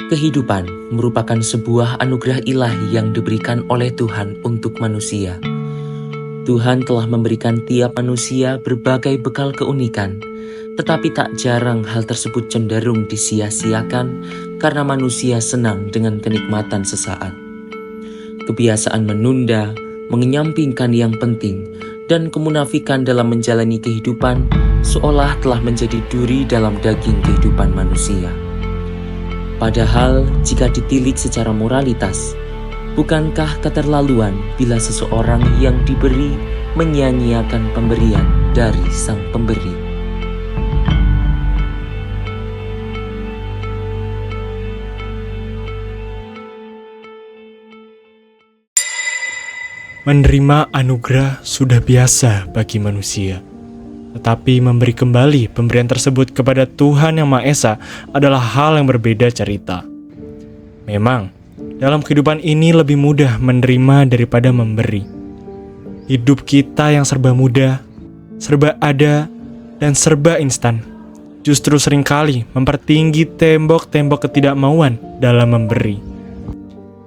Kehidupan merupakan sebuah anugerah ilahi yang diberikan oleh Tuhan untuk manusia. Tuhan telah memberikan tiap manusia berbagai bekal keunikan, tetapi tak jarang hal tersebut cenderung disia-siakan karena manusia senang dengan kenikmatan sesaat. Kebiasaan menunda, mengenyampingkan yang penting, dan kemunafikan dalam menjalani kehidupan seolah telah menjadi duri dalam daging kehidupan manusia. Padahal jika ditilik secara moralitas, bukankah keterlaluan bila seseorang yang diberi menyia-nyiakan pemberian dari sang pemberi? Menerima anugerah sudah biasa bagi manusia. Tetapi memberi kembali pemberian tersebut kepada Tuhan Yang Maha Esa adalah hal yang berbeda cerita. Memang, dalam kehidupan ini lebih mudah menerima daripada memberi. Hidup kita yang serba mudah, serba ada, dan serba instan, justru seringkali mempertinggi tembok-tembok ketidakmauan dalam memberi.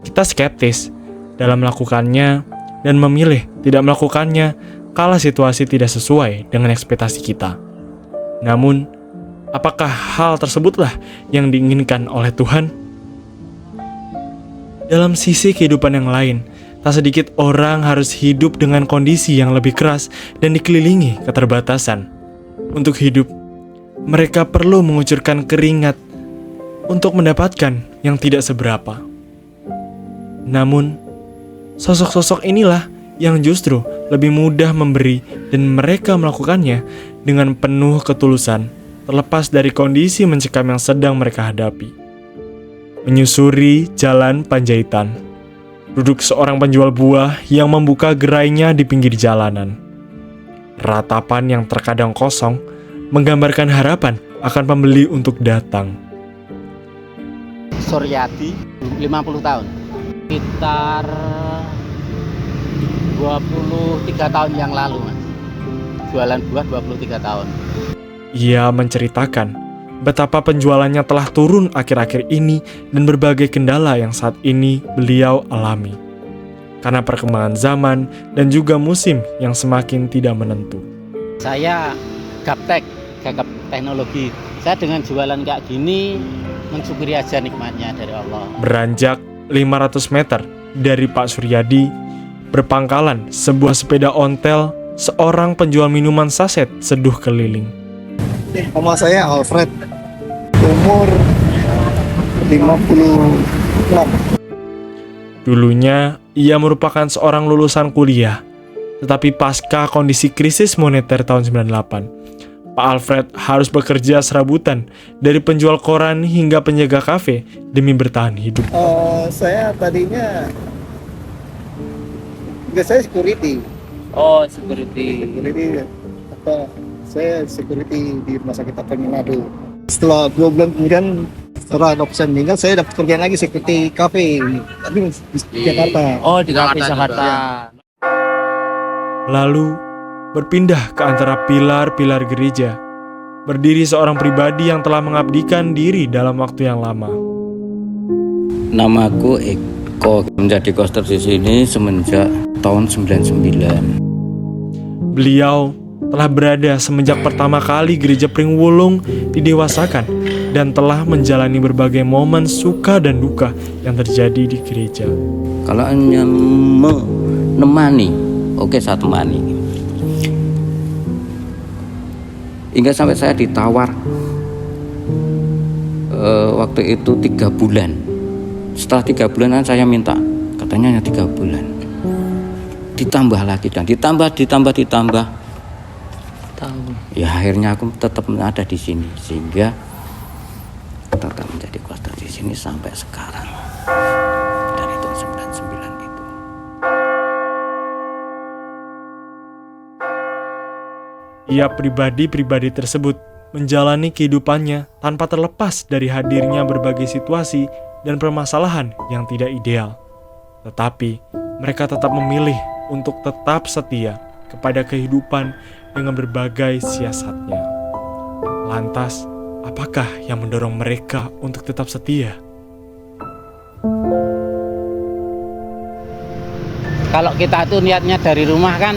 Kita skeptis dalam melakukannya dan memilih tidak melakukannya kala situasi tidak sesuai dengan ekspektasi kita. Namun, apakah hal tersebutlah yang diinginkan oleh Tuhan? Dalam sisi kehidupan yang lain, tak sedikit orang harus hidup dengan kondisi yang lebih keras dan dikelilingi keterbatasan. Untuk hidup, mereka perlu mengucurkan keringat untuk mendapatkan yang tidak seberapa. Namun, sosok-sosok inilah yang justru lebih mudah memberi dan mereka melakukannya dengan penuh ketulusan, terlepas dari kondisi mencekam yang sedang mereka hadapi. Menyusuri jalan Panjaitan, duduk seorang penjual buah yang membuka gerainya di pinggir jalanan. Ratapan yang terkadang kosong menggambarkan harapan akan pembeli untuk datang. Suryadi, 50 tahun. Sekitar 23 tahun yang lalu, Mas. Jualan buah 23 tahun. Ia menceritakan betapa penjualannya telah turun akhir-akhir ini dan berbagai kendala yang saat ini beliau alami. Karena perkembangan zaman dan juga musim yang semakin tidak menentu. Saya gaptek teknologi. Saya dengan jualan kayak gini mensyukuri aja nikmatnya dari Allah. Beranjak 500 meter dari Pak Suryadi, berpangkalan sebuah sepeda ontel, seorang penjual minuman saset seduh keliling. Nama saya Alfred, umur 56. Dulunya, ia merupakan seorang lulusan kuliah. Tetapi pasca kondisi krisis moneter tahun 98, Pak Alfred harus bekerja serabutan dari penjual koran hingga penjaga kafe demi bertahan hidup. Saya tadinya saya security. Oh, security. Saya security di rumah sakit Apel Manado. Setelah 2 bulan kemudian, setelah adopsi meninggal, saya dapat kerjaan lagi security cafe di Jakarta. Oh, di kafe Jakarta. Lalu, berpindah ke antara pilar-pilar gereja, berdiri seorang pribadi yang telah mengabdikan diri dalam waktu yang lama. Namaku Eko, menjadi koster di sini semenjak tahun 99. Beliau telah berada semenjak pertama kali gereja Pringwulung didewasakan dan telah menjalani berbagai momen suka dan duka yang terjadi di gereja. Kalau hanya menemani, oke saya temani. Hingga sampai saya ditawar waktu itu 3 bulan. Setelah 3 bulan saya minta, katanya hanya 3 bulan. Ditambah lagi dan ditambah. Ya akhirnya aku tetap ada di sini sehingga tetap menjadi koster di sini sampai sekarang. Dari tahun 99 itu. Ia pribadi tersebut menjalani kehidupannya tanpa terlepas dari hadirnya berbagai situasi dan permasalahan yang tidak ideal. Tetapi mereka tetap memilih untuk tetap setia kepada kehidupan dengan berbagai siasatnya. Lantas, apakah yang mendorong mereka untuk tetap setia? Kalau kita tuh niatnya dari rumah kan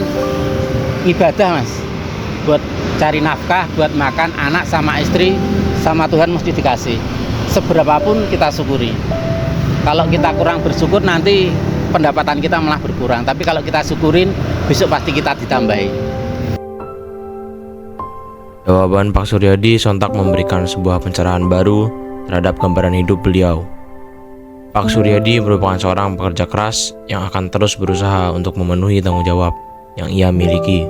ibadah Mas, buat cari nafkah, buat makan anak sama istri, sama Tuhan mesti dikasih. Seberapapun kita syukuri. Kalau kita kurang bersyukur nanti pendapatan kita malah berkurang. Tapi kalau kita syukurin, besok pasti kita ditambahi. Jawaban Pak Suryadi sontak memberikan sebuah pencerahan baru terhadap gambaran hidup beliau. Pak Suryadi merupakan seorang pekerja keras yang akan terus berusaha untuk memenuhi tanggung jawab yang ia miliki.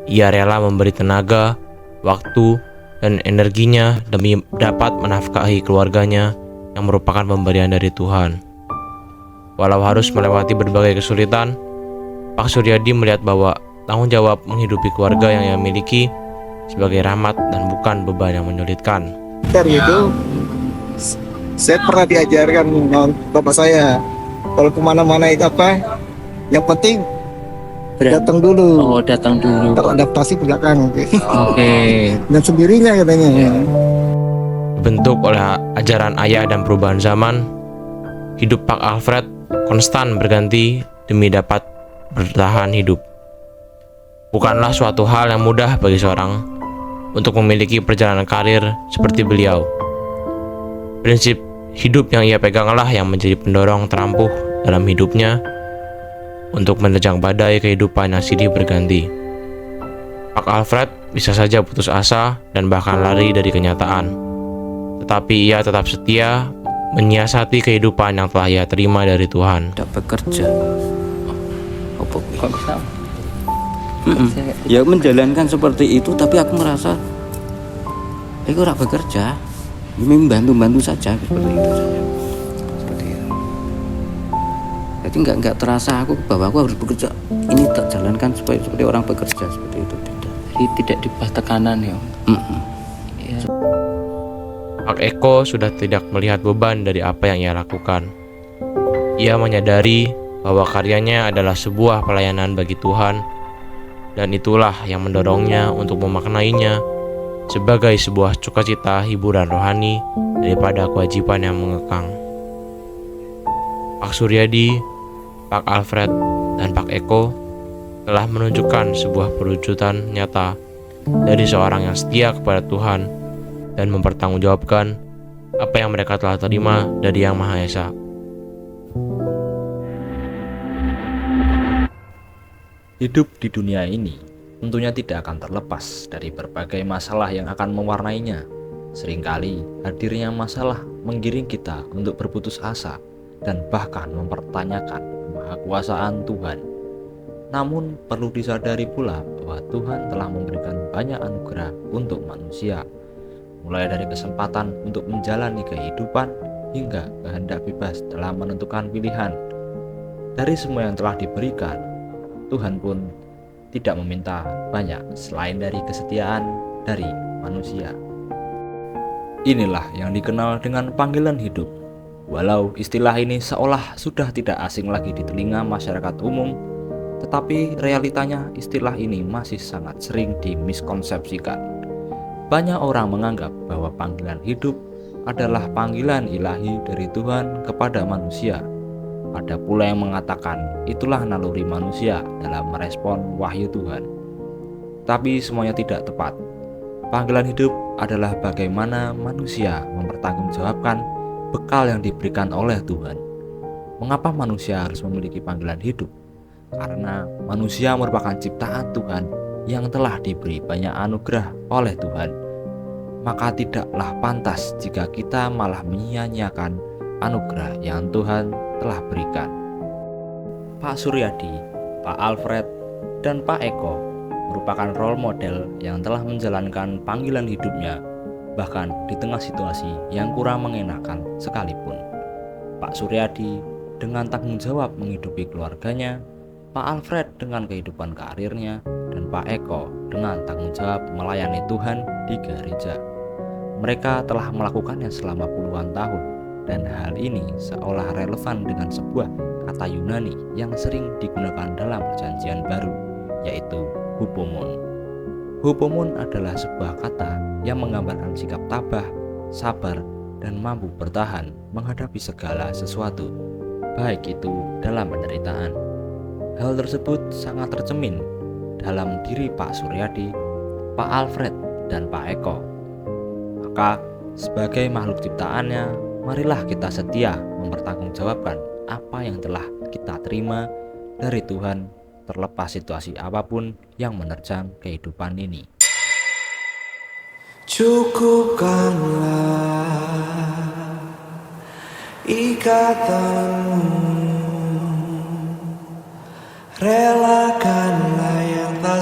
Ia rela memberi tenaga, waktu, dan energinya demi dapat menafkahi keluarganya yang merupakan pemberian dari Tuhan. Walau harus melewati berbagai kesulitan, Pak Suryadi melihat bahwa tanggung jawab menghidupi keluarga yang ia miliki sebagai rahmat dan bukan beban yang menyulitkan. Dari itu, saya pernah diajarkan bapak saya, kalau kemana-mana itu apa, yang penting datang dulu. Oh, datang dulu. Teradaptasi ke belakang. Oke. Dan sendirinya katanya. Dibentuk oleh ajaran ayah dan perubahan zaman, hidup Pak Alfred konstan berganti demi dapat bertahan hidup. Bukanlah suatu hal yang mudah bagi seorang untuk memiliki perjalanan karir seperti beliau. Prinsip hidup yang ia peganglah yang menjadi pendorong terampuh dalam hidupnya untuk menerjang badai kehidupan yang silih berganti. Pak Alfred bisa saja putus asa dan bahkan lari dari kenyataan. Tetapi ia tetap setia menyiasati kehidupan yang telah ia terima dari Tuhan. Tidak bekerja. Apa Kok bisa? Ya menjalankan seperti itu, tapi aku merasa aku ora bekerja, ini bantu-bantu saja seperti itu saja. Seperti itu. Jadi nggak terasa aku bahwa aku harus bekerja. Ini tak jalankan supaya seperti orang bekerja seperti itu tidak. Jadi tidak di bawah tekanan ya. Ya. Pak Eko sudah tidak melihat beban dari apa yang ia lakukan. Ia menyadari bahwa karyanya adalah sebuah pelayanan bagi Tuhan, dan itulah yang mendorongnya untuk memaknainya sebagai sebuah sukacita hiburan rohani daripada kewajiban yang mengekang. Pak Suryadi, Pak Alfred, dan Pak Eko telah menunjukkan sebuah perwujudan nyata dari seorang yang setia kepada Tuhan dan mempertanggungjawabkan apa yang mereka telah terima dari Yang Maha Esa. Hidup di dunia ini tentunya tidak akan terlepas dari berbagai masalah yang akan mewarnainya. Seringkali hadirnya masalah menggiring kita untuk berputus asa dan bahkan mempertanyakan kemahakuasaan Tuhan. Namun perlu disadari pula bahwa Tuhan telah memberikan banyak anugerah untuk manusia, mulai dari kesempatan untuk menjalani kehidupan hingga kehendak bebas dalam menentukan pilihan. Dari semua yang telah diberikan, Tuhan pun tidak meminta banyak selain dari kesetiaan dari manusia. Inilah yang dikenal dengan panggilan hidup. Walau istilah ini seolah sudah tidak asing lagi di telinga masyarakat umum, tetapi realitanya istilah ini masih sangat sering dimiskonsepsikan. Banyak orang menganggap bahwa panggilan hidup adalah panggilan ilahi dari Tuhan kepada manusia. Ada pula yang mengatakan itulah naluri manusia dalam merespon wahyu Tuhan. Tapi semuanya tidak tepat. Panggilan hidup adalah bagaimana manusia mempertanggungjawabkan bekal yang diberikan oleh Tuhan. Mengapa manusia harus memiliki panggilan hidup? Karena manusia merupakan ciptaan Tuhan yang telah diberi banyak anugerah oleh Tuhan. Maka tidaklah pantas jika kita malah menyia-nyiakan anugerah yang Tuhan telah berikan. Pak Suryadi, Pak Alfred, dan Pak Eko merupakan role model yang telah menjalankan panggilan hidupnya, bahkan di tengah situasi yang kurang mengenakan sekalipun. Pak Suryadi dengan tanggung jawab menghidupi keluarganya, Pak Alfred dengan kehidupan karirnya, dan Pak Eko dengan tanggung jawab melayani Tuhan di gereja. Mereka telah melakukannya selama puluhan tahun, dan hal ini seolah relevan dengan sebuah kata Yunani yang sering digunakan dalam Perjanjian Baru, yaitu hupomon. Hupomon adalah sebuah kata yang menggambarkan sikap tabah, sabar, dan mampu bertahan menghadapi segala sesuatu, baik itu dalam penderitaan, Hal tersebut sangat tercemin dalam diri Pak Suryadi, Pak Alfred, dan Pak Eko. Maka sebagai makhluk ciptaannya, marilah kita setia mempertanggungjawabkan apa yang telah kita terima dari Tuhan, terlepas situasi apapun yang menerjang kehidupan ini. Cukupkanlah ikatanmu, relakanlah yang tak